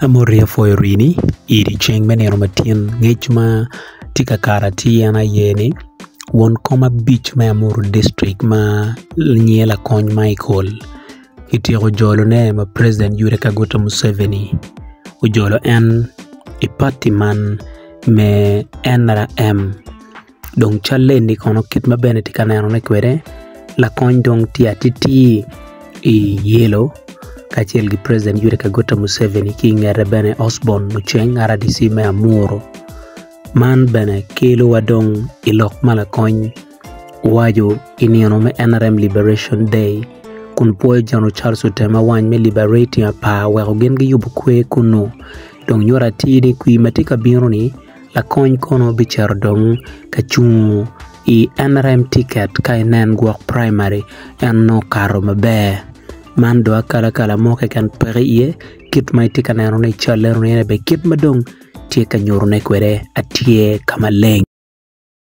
Amoria foirini iri cheng menero matin ngech ma tika karati yana yeni won koma beach ma Amuru district ma nyela kony Michael itiyo jolo ne ma President Yoweri Kaguta Museveni ujolo en ipati man me NRM dong chale ni kono kit ma bene tika neno ne kwere la kony dong tia titi i yelo kachiel gi President Yoweri Kaguta Museveni ki ngere bene Osborn Nucheng RDC me Amuru man bene kelo wadong ilok mala kony wajo iniono me NRM Liberation Day kun poe jano Charles Utema wany me liberating pa weko gen gi yubu kwe kunu dong nyora tini kui matika biro ni la kony kono bichar dong kachungu i NRM ticket kai nen guak primary en no karo mabe man do akala moke kan periye kit maitika nero ne chalero ne be kit madong tie ka nyoro ne kwere atie kama leng